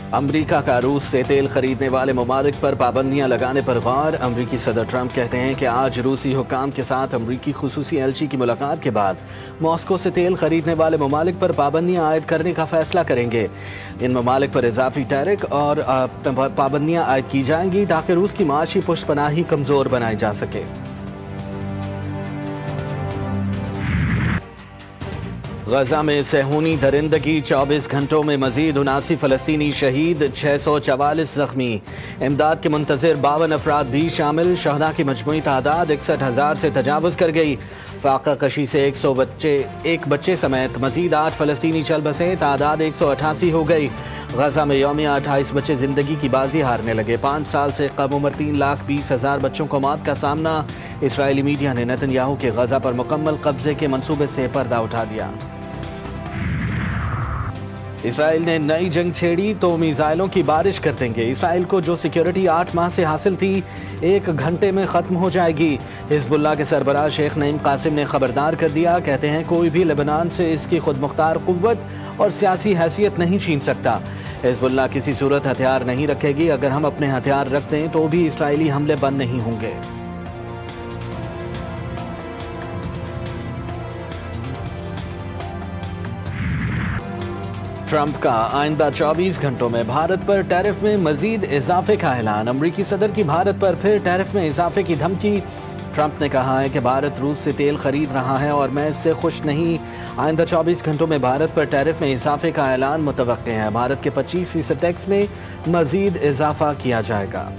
अमरीका का रूस से तेल खरीदने वाले ममालिक पर पाबंदियां लगाने पर गौर। अमरीकी सदर ट्रंप कहते हैं कि आज रूसी हुक्काम के साथ अमरीकी खुसूसी एलची की मुलाकात के बाद मॉस्को से तेल खरीदने वाले ममालिक पर पाबंदियां आयद करने का फैसला करेंगे। इन ममालिक पर इजाफी टैरिफ और पाबंदियां आयद की जाएंगी ताकि रूस की माशी पुष्टपनाही कमजोर बनाई जा सके। गजा में सेहूनी दरिंदगी, 24 घंटों में मजीद 79 फलस्तीनी शहीद, 644 जख्मी। इमदाद के मुंतजर 52 अफराद भी शामिल। शहदा की मजमूई तादाद 61,000 से तजावुज़ कर गई। फाका कशी से 100 बच्चे समेत मजीद 8 फलस्तीनी चल बसे, तादाद 188 हो गई। गजा में यौमिया 28 बच्चे जिंदगी की बाजी हारने लगे। 5 साल से कम उम्र 3,20,000 बच्चों को मौत का सामना। इसराइली मीडिया ने नेतन्याहू के गजा पर मुकम्मल कब्जे के मंसूबे से पर्दा उठा दिया। इसराइल ने नई जंग छेड़ी तो मिसाइलों की बारिश कर देंगे। इसराइल को जो सिक्योरिटी 8 माह से हासिल थी 1 घंटे में ख़त्म हो जाएगी। हिजबुल्लाह के सरबराह शेख नईम कासिम ने खबरदार कर दिया। कहते हैं कोई भी लेबनान से इसकी खुद मुख्तार कुव्वत और सियासी हैसियत नहीं छीन सकता। हिजबुल्लाह किसी सूरत हथियार नहीं रखेगी। अगर हम अपने हथियार रख दें तो भी इसराइली हमले बंद नहीं होंगे। ट्रंप का आइंदा 24 घंटों में भारत पर टैरिफ में मजीद इजाफे का ऐलान। अमरीकी सदर की भारत पर फिर टैरिफ में इजाफे की धमकी। ट्रंप ने कहा है कि भारत रूस से तेल खरीद रहा है और मैं इससे खुश नहीं। आइंदा 24 घंटों में भारत पर टैरिफ में इजाफे का ऐलान मुतवक्के है। भारत के 25% टैक्स में मजीद इजाफा किया जाएगा।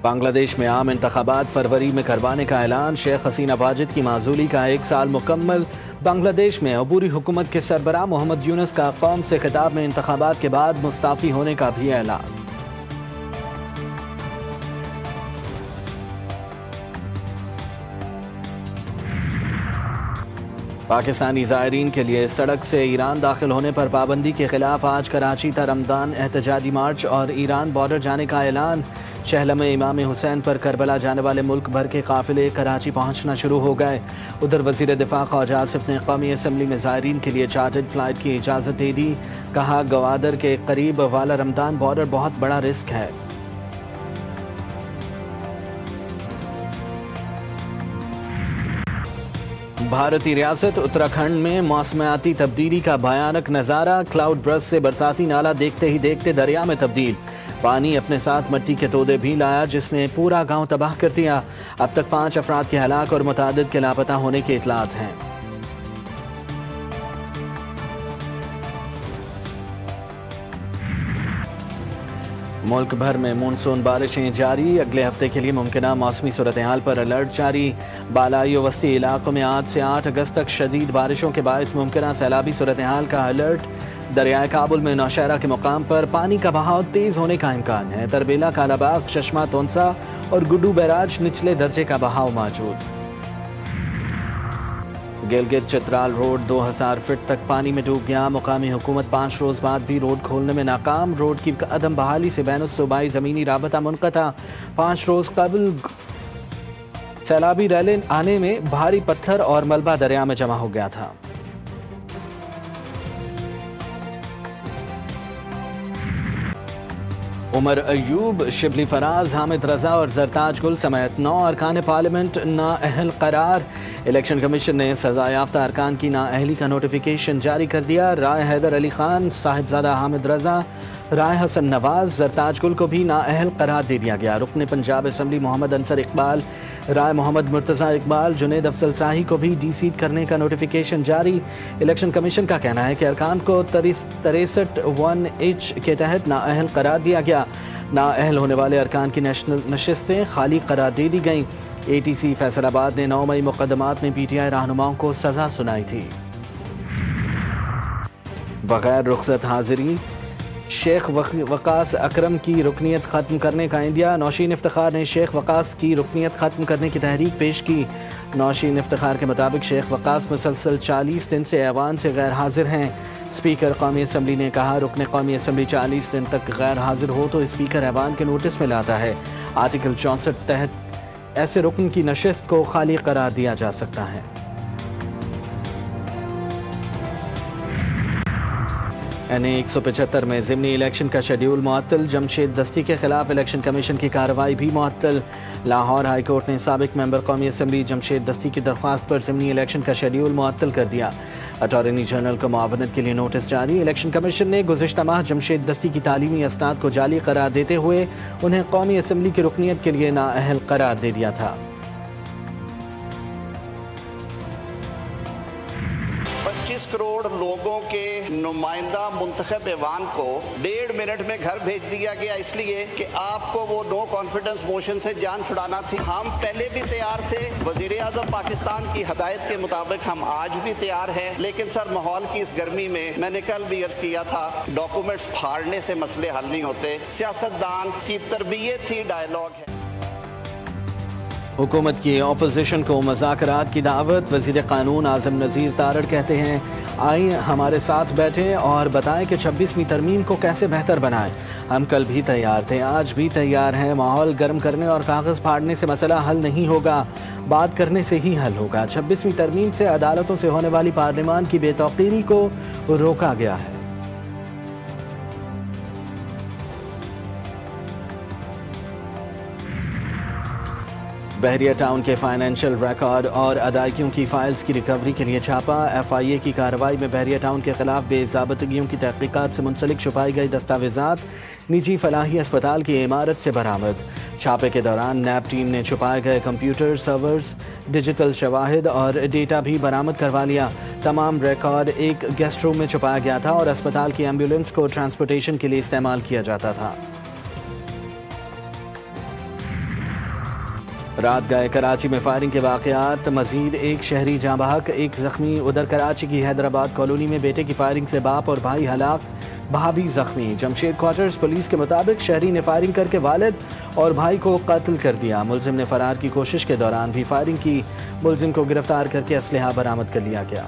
बांग्लादेश में आम इंतखाबात फरवरी में करवाने का ऐलान। शेख हसीना वाजिद की माजूली का 1 साल मुकम्मल। बांग्लादेश में अबूरी हुकूमत के सरबराह मोहम्मद यूनुस का कौम से खिताब में इंतखाबात के बाद मुस्ताफ़ी होने का भी ऐलान। पाकिस्तानी ज़ायरीन के लिए सड़क से ईरान दाखिल होने पर पाबंदी के खिलाफ आज कराची था रमदान एहतजाजी मार्च और ईरान बॉर्डर जाने का ऐलान। शहलम इमाम हुसैन पर करबला जाने वाले मुल्क भर के काफिले कराची पहुंचना शुरू हो गए। उधर वज़ीर दिफा ख्वाजा आसिफ ने कौमी असम्बली में ज़ायरीन के लिए चार्टर्ड फ्लाइट की इजाज़त दे दी। कहा गवादर के करीब वाला रमदान बॉर्डर बहुत बड़ा रिस्क है। भारतीय रियासत उत्तराखंड में मौसमियाती तब्दीली का भयानक नज़ारा। क्लाउड बर्स्ट से बरसाती नाला देखते ही देखते दरिया में तब्दील। पानी अपने साथ मिट्टी के तोदे भी लाया जिसने पूरा गांव तबाह कर दिया। अब तक 5 अफराद के हलाक और मुतादिद के लापता होने की इतलात हैं। मुल्क भर में मानसून बारिशें जारी। अगले हफ्ते के लिए मुमकिन मौसमी सूरत हाल पर अलर्ट जारी। बालाई और वस्ती इलाकों में आज से 8 अगस्त तक शदीद बारिशों के बायस मुमकिन सैलाबी सूरत हाल का अलर्ट। दरियाए काबुल में नौशहरा के मुकाम पर पानी का बहाव तेज होने का इम्कान है। तरबेला, कालाबाग, चश्मा तोनसा और गुड्डू बैराज निचले दर्जे का बहाव मौजूद। गिलगित चित्राल रोड 2000 फीट तक पानी में डूब गया। मुकामी हुकूमत 5 रोज बाद भी रोड खोलने में नाकाम। रोड की अदम बहाली से बैनुस सूबाई ज़मीनी राबता मुनक़ता। 5 रोज कबल सैलाबी रैली आने में भारी पत्थर और मलबा दरिया में जमा हो गया था। उमर अयूब, शिबली फराज, हामिद रजा और जरताज गुल समेत 9 अरकान पार्लियामेंट नाअहल करार। इलेक्शन कमीशन ने सजा याफ्ता अरकान की नाअहली का नोटिफिकेशन जारी कर दिया। राय हैदर अली खान, साहिबजादा हामिद रजा, राय हसन नवाज, जरताज गुल को भी नाअहल करार दे दिया गया। रुकन पंजाब असम्बली मोहम्मद अंसर इकबाल, राय मोहम्मद मुर्तज़ा इकबाल, जुनेद अफजल शाही को भी डीसीट करने का नोटिफिकेशन जारी। इलेक्शन कमीशन का कहना है कि अरकान को 63(1)H के तहत नाअहल करार दिया गया। नाअहल होने वाले अरकान की नेशनल नशिस्तें खाली करार दे दी गईं। ATC फैसलाबाद ने 9 मई मुकदमात में PTI रहनुमाओं को सजा सुनाई थी। बगैर रुखसत हाजिरी शेख वकास अकरम की रुकनीत ख़त्म करने का इंदिया। नौशीन इफ्तिखार ने शेख वकास की रुकनीत ख़त्म करने की तहरीक पेश की। नौशीन इफ्तिखार के मुताबिक शेख वकास मुसलसल 40 दिन से ऐवान से गैर हाजिर हैं। स्पीकर कौमी असम्बली ने कहा रुकन कौमी असम्बली 40 दिन तक गैर हाजिर हो तो स्पीकर ऐवान के नोटिस में लाता है। आर्टिकल 64 तहत ऐसे रुकन की नशिस्त को खाली करार दिया जा सकता है। NA 175 में ज़िमनी इलेक्शन का शेड्यूल मुअत्तल। जमशेद दस्ती के खिलाफ इलेक्शन कमीशन की कार्रवाई भी मुअत्तल। लाहौर हाई कोर्ट ने साबिक मेंबर कौमी असम्बली जमशेद दस्ती की दरख्वास्त पर ज़िमनी इलेक्शन का शेड्यूल मुअत्तल कर दिया। अटॉर्नी जनरल को मुआवनत के लिए नोटिस जारी। इलेक्शन कमीशन ने गुज़िश्ता माह जमशेद दस्ती की तालीमी असनाद को जाली करार देते हुए उन्हें कौमी असम्बली की रुकनीत के लिए नाअहल करार दे दिया था। 25 करोड़ लोगों के नुमाइंदा मुंतखब ऐवान को 1.5 मिनट में घर भेज दिया गया, इसलिए कि आपको वो नो कॉन्फिडेंस मोशन से जान छुड़ाना थी। हम पहले भी तैयार थे, वजीर आज़म पाकिस्तान की हदायत के मुताबिक हम आज भी तैयार हैं, लेकिन सर माहौल की इस गर्मी में मैंने कल भी अर्ज किया था, डॉक्यूमेंट्स फाड़ने से मसले हल नहीं होते। सियासतदान की तरबियत ही डायलॉग है। हुकूमत की अपोजिशन को मुज़ाकरात की दावत। वज़ीर क़ानून आज़म नज़ीर तारड़ कहते हैं, आइए हमारे साथ बैठें और बताएं कि 26वीं तरमीम को कैसे बेहतर बनाएं। हम कल भी तैयार थे, आज भी तैयार हैं। माहौल गर्म करने और कागज़ फाड़ने से मसला हल नहीं होगा, बात करने से ही हल होगा। 26वीं तरमीम से अदालतों से होने वाली पार्लिमान की बेतौकीरी को रोका गया है। बहरिया टाउन के फाइनेंशियल रिकॉर्ड और अदायगियों की फाइल्स की रिकवरी के लिए छापा। FIA की कार्रवाई में बहरिया टाउन के खिलाफ बेज़ाबतगियों की तहकीकात से मुंसलिक छुपाई गई दस्तावेजात निजी फलाही अस्पताल की इमारत से बरामद। छापे के दौरान नैब टीम ने छुपाए गए कंप्यूटर सर्वर्स, डिजिटल शवाहिद और डेटा भी बरामद करवा लिया। तमाम रिकॉर्ड एक गेस्ट रूम में छुपाया गया था और अस्पताल की एम्बुलेंस को ट्रांसपोर्टेशन के लिए इस्तेमाल किया जाता था। रात गए कराची में फायरिंग के वाक़यात। मजीद एक शहरी जाँ बहक, एक जख्मी। उधर कराची की हैदराबाद कॉलोनी में बेटे की फायरिंग से बाप और भाई हलाक, भाभी जख्मी। जमशेद क्वार्टर्स पुलिस के मुताबिक शहरी ने फायरिंग करके वालिद और भाई को कत्ल कर दिया। मुलजिम ने फरार की कोशिश के दौरान भी फायरिंग की। मुलजिम को गिरफ्तार करके असलहा बरामद कर लिया गया।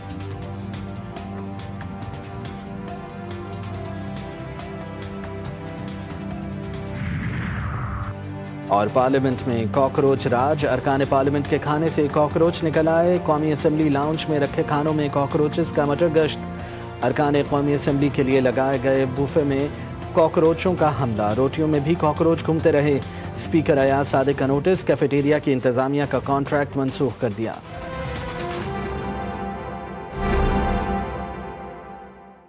और पार्लियामेंट में कॉकरोच राज। अरकान पार्लियामेंट के खाने से कॉकरोच निकल आए। कौमी असम्बली लाउंज में रखे खानों में कॉकरोचेस का मटर गश्त। अरकान कौमी असम्बली के लिए लगाए गए बुफे में कॉकरोचों का हमला। रोटियों में भी कॉकरोच घूमते रहे। स्पीकर अयाज सादिक का नोटिस। कैफेटेरिया की इंतजामिया का कॉन्ट्रैक्ट मनसूख कर दिया।